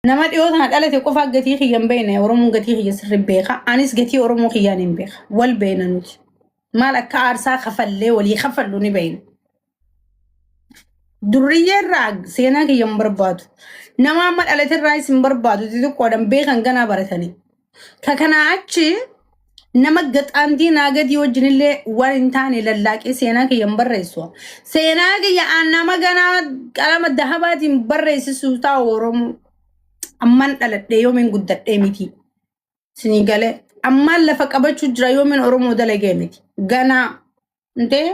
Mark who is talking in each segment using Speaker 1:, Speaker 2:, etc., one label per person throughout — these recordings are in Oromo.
Speaker 1: nama dhiyoo tana dhalate qofa gatii xiyyan beena oromoon gatii xiyya sirri beeka anis gatii oromoo xiyyaan hin beeka wal beena nuti maal akka aarsaa kafallee walii kafallu ni beena durriyyee irraa seenaa kiyyan barbaadu nama amma dhalate irraa isin barbaadu xixiqqoodhaan beekan ganaa baratanii ka kanaa achi nama gaxaantii naagadii wajjinillee waan hin taane lallaaqee seenaa kiyyan barreessu seenaa kiyya nama ganaa qalama dahabaatiin barreessisu taa'u oromoo amman dhaladhee yoomin guddadhee miti sinii galee amman lafa qabachuu jira yoomin oromoo dalagee miti ganaa intee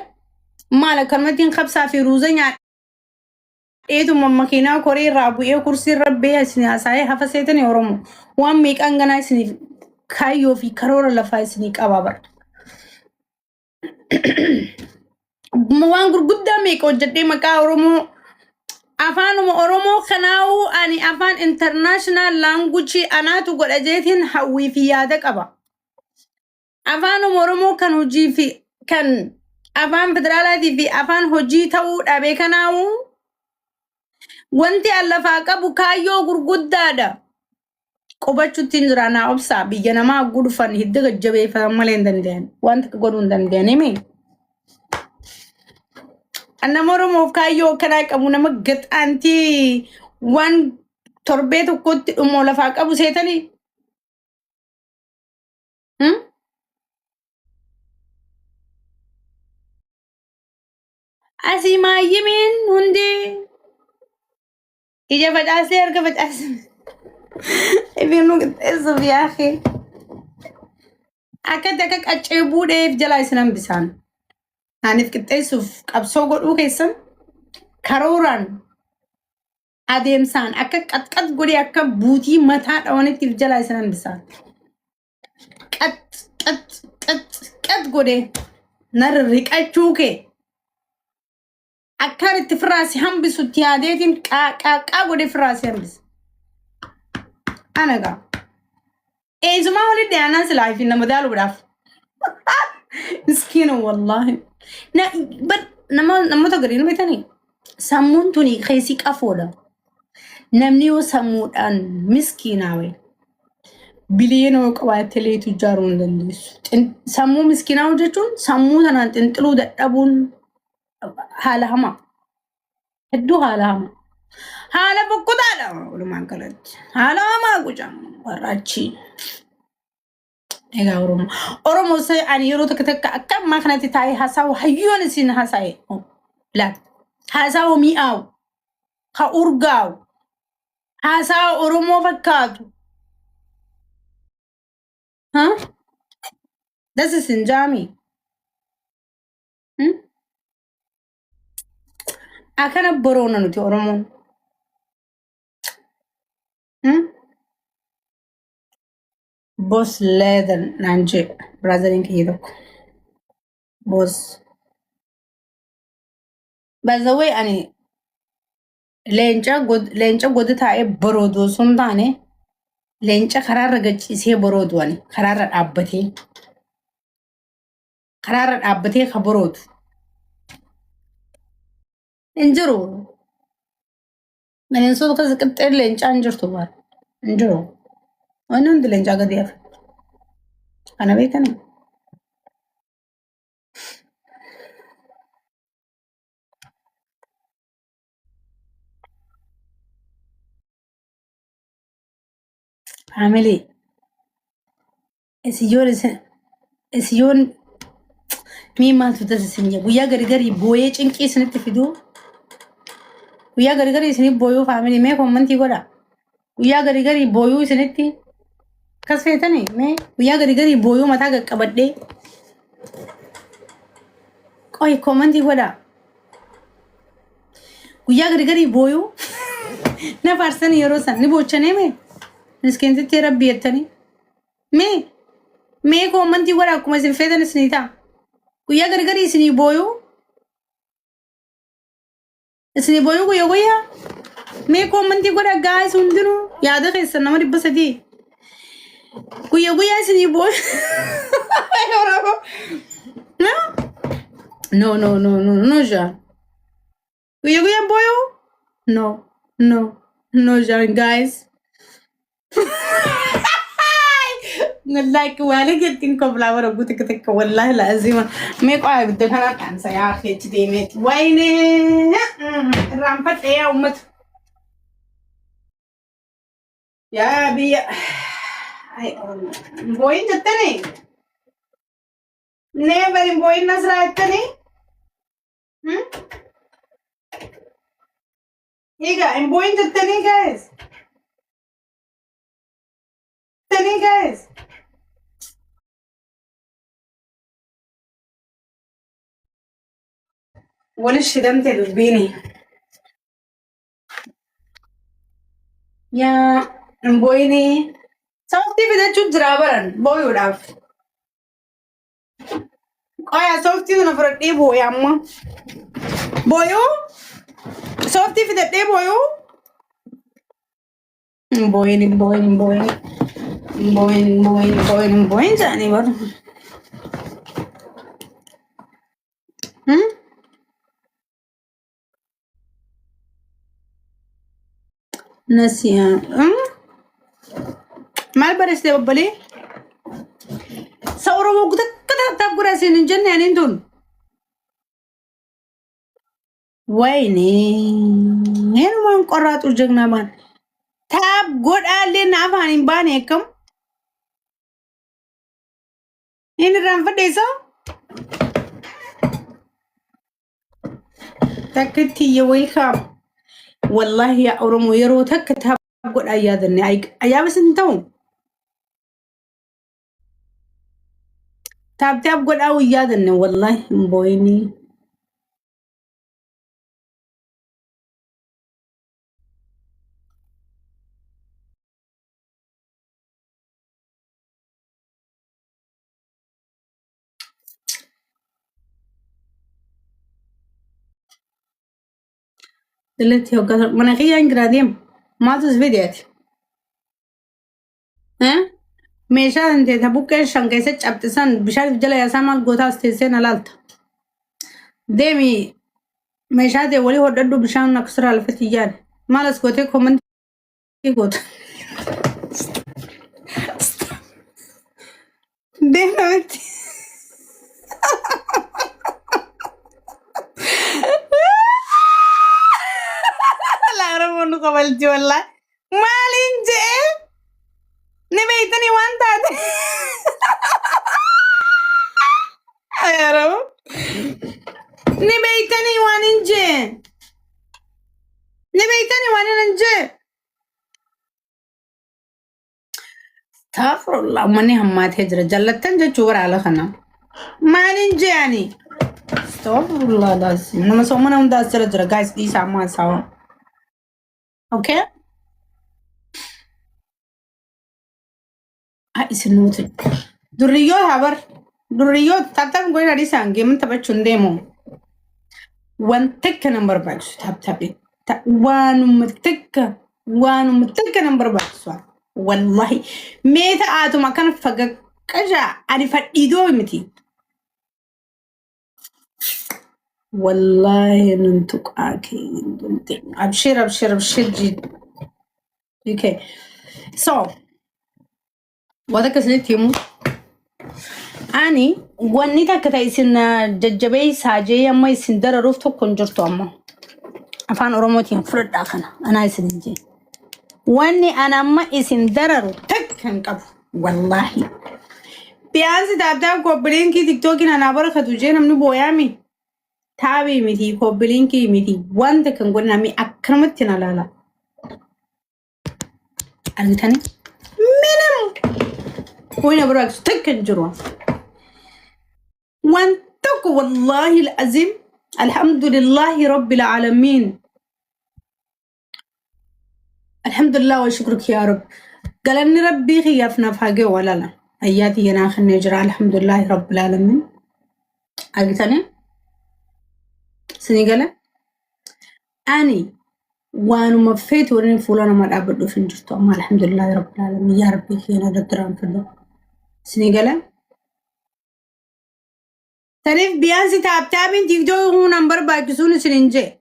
Speaker 1: maal akkanumattiin qabsaa fi ruuza nyaadheetuma makiinaa korii irraa bu'ee kursii irra bee isinii haasa'ee hafa seetanii oromoo waan meeqaan ganaa isiniif kaayyoo fi karoora lafaa isinii qabaa bara waan gurguddaa meeqa hojjedhee maqaa oromoo afaan oromoo kanaawu ani afaan international language anaatu godha jeetiin hawwii fi yaada qaba afaan oromoo kan hojii fi kan afaan federaalaatii fi afaan hojii ta'uu dhabe kanaawu wanti allafaa qabu kaayyoo gurguddaadha qubachuutiin jira naa obsaa biyya namaa gudufan hidda gajjabeeffatan malee hin danda'an wanta godhuu hin danda'anime Anama Oromoo kaayyoo kanaa qabu nama gaxaantii waan torbee tokkotti dhumoo lafaa qabu seetanii asii maayyimiin hundi ija facaasee harka facaasee ibinu qixxeessuuf yaaqee akkatti akka qaccee buudheef jalaa isinan bisaan Hanif qixxeessuuf qabsoo godhuu keessan karooraan adeemsaan akka qaxqat godhee akka buutii mataa dhawanittiif jalaa isinan bisaan qat godhee narriqachuu kee akka itti firaasi hambisutti yaadeetiin qaaqaa godhee firaasi hambisa anagaa eezumaa walitti aanaan silaa fi nama daaluudhaaf miskiina wallaahi namoota gadi namitanii sammuun tuni keessi qafoodha namni yoo sammuudhaan miskiinaawe biliyoona yoo qabaatte leetu ijaaruu hin dandeessu sammuu miskiinaa jechuun sammuu tanaan xinxiluu dadhabuun haala hamaa hedduu haala hamaa haala boqqotaadha walumaan galatti haala hamaa guca warraachi Ega Oromo say ani yero takka akka ma kanati tayi hasaw hayyon sin hasay la hasaw mi'aw ha urgaw hasaw Oromo fakkatu this is in Jami akana borona nuti Oromo Boss leather nanje brother in kido boss by the way ani lencha god tae borodo sundane lencha karara gacise borodo ani karara dhabbate ka borodo injiro menen so ka zikter lencha injirto bar injiro Ano hindi lang jaga dia. Ano ba ito? Family. Isiyon mi maaltu taasisan guyyaa gargari booyee cinqii isinitti fiduu guyyaa gargari isinii booyuu family mee kommentii godha guyyaa gargari booyuu isinitti kasfeetanii mee guyyaa gargari booyuu mataa qaqqabadhee qoy kommentii godha guyyaa gargari booyuu na faarsan yeroo san ni boochane mee miskiintitti rabbi yettanii mee kommentii godha akkuma isin feetan isinii ta'a guyyaa gargari isinii booyuu guyyaa mee kommentii godha guys hundinuu yaada keessan nama 300 guyyaa isinii booyuu no Jean guyyaa booyuu no Jean guys لايك والك يتنكم لا ورا قلت كتك والله العظيم ما يقع بدك انا كان يا اخي تديمت ويني الرامبت ايه يا امت يا بي اي بوين جتني نيفر بوين نزرع التاني ايه بوين جتني جايز تاني جايز ولا الشدام تدبيني يا بويني صوتي بدأ تشوف زرابرن بوي وداف يا صوتي انا فرقتي بوي يا اما بويو صوتي في دقيقة بويو بوين بوين بوين بوين بوين بوين بوين زاني برضه نسيان ما البرس ده ببالي صوروا وقتك كده تابقوا راسين الجنة يعني انتون ويني هنا ما انقرات الجنة بان تاب قد قال لي نافانين باني كم هنا رام فديسا تكتي يا ويلكم والله يا أورمو يرو تكتها قد أيادني أيا بس انتون تاب قد أو يادني والله بويني دلتي وقصر مناخية انقراديم ما تس فيديوتي ها ميشا انت تبوك شنكي سيتش ابتسان بشارف جلا يا سامال قوتا استيسين الالتا ديمي ميشا دي ولي وددو بشان نكسر الفتيان مالس قوتي كومنت قوت ديمي لا أعرف أنه قبلتي والله مالين جي نبيتني وانت يا رب نبيتني واننجي نبيتني واننجي استغفر الله مني همات هجرة جلتن جو چور على خنا مالين جي يعني استغفر الله داسي نما سومنا هم داس جرى جايز دي ساما ساوا اوكي هاي سنوتي دريو هبر دريو تابتاب قوي رادي سانجي من تبا چنديمو وان تك نمبر باكس تابتابي وانو متك نمبر باكس والله ميتا آتو ما كان فقا كجا عارفة إيدو متي والله ننتق آكي أبشر أبشر أبشر جد اوكي سو وهذا كسنة تيمو أني واني تاكتا يسن ججبي ساجي أما يسن در روفتو كنجرتو أما أفان أروموتين فرد داخنا أنا يسن جي واني أنا أما يسن دررو تكن قبو والله بيانسي تابتاب كوبلين كي تيك توكين أنا برخة جي نمنو بويامي تابي ميتي كوبلين كي ميتي وانت كن قلنا مي أكرمتنا لالا أرغتاني منم وين أبراك تكن جروان وانتك والله العظيم الحمد لله رب العالمين الحمد لله وشكرك يا رب قال أني ربي خيافنا في حاجة ولا لا أياتي يناخ النجرة الحمد لله رب العالمين أرغتاني سنقالة أني وانو مفيت ورين فولانا ما أبدو في نجرتو أما الحمد لله رب العالمين يا ربي خينا دتران فدو سنقالة تعرف بيانسي تابين تيك جو نمبر باكسون سننجي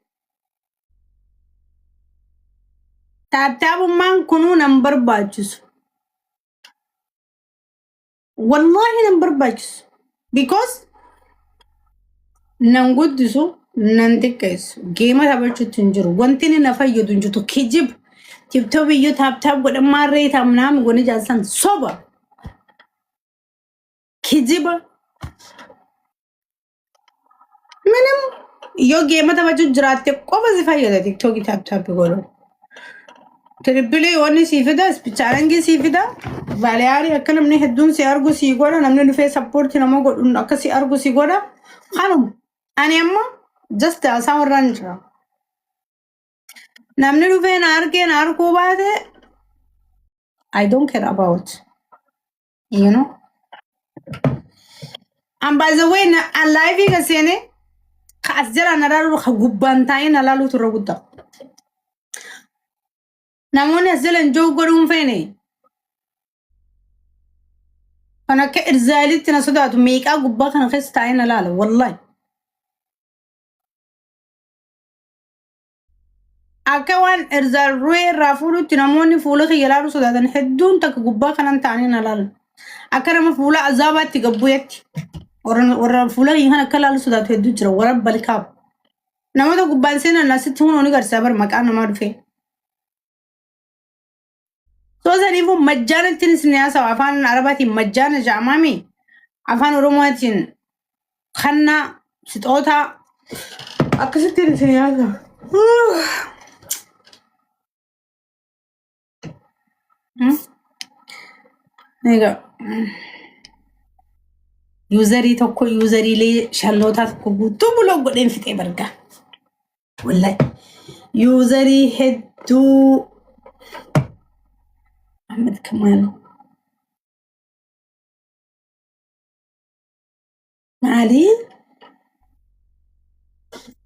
Speaker 1: taaptaabummaan kunuu nan barbaachisu. Wallahi nan barbaachisu. Because nan guddisu nan xiqqeessu. Geema taphachuutti hin jiru. Wanti inni na fayyadu hin jirtu kijib. TikTok iyyuu taaptaab godhan maarree taamnaam goni jaalsan soba. Kijiba. Minimum yoo geema taphachuu jiraatte qofa si fayyada TikTok taaptaab godhu. Triple wanni si fida, challenge si fida. Valeari akka namni hedduun si argu si godha, namni dhufee support nama godhu akka si argu si godha. Kanum ani amma just asaa warraan jira. Namni dhufee na argee na arguu baate I don't care about, you know. And by the way, na live ga sene khas jira na dalu gubban tayin na lalu turra gudda. Namoni azalan jow godum fene. Kana ka irzalit na sodatu meeqa gubba kana khas tayin na lalu wallahi. Akawan irzal ruwe rafulu tinamoni fula khiyalaru sodatan heddun tak gubba kana tayin na lalu. Akara ma fula azabati gabbuyati. Orang fula yang kala lalu sodatu heddu jira warab balikab. Namada gubban sene na situ oni gar sabar makan nama dufe. So zanifu majjana tin sinasa afan arabati majjana jamami afan oromatin khanna sitota akasitin sinasa nega useri tokko useri le shallota tokko gutu bulo goden fite barga wallahi useri heddu Ahmed Kamal Mali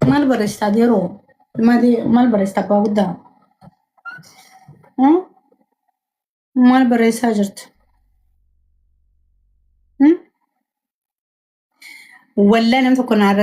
Speaker 1: mal barista dero mal barista baguda mal barista jirt ولا نمت كنا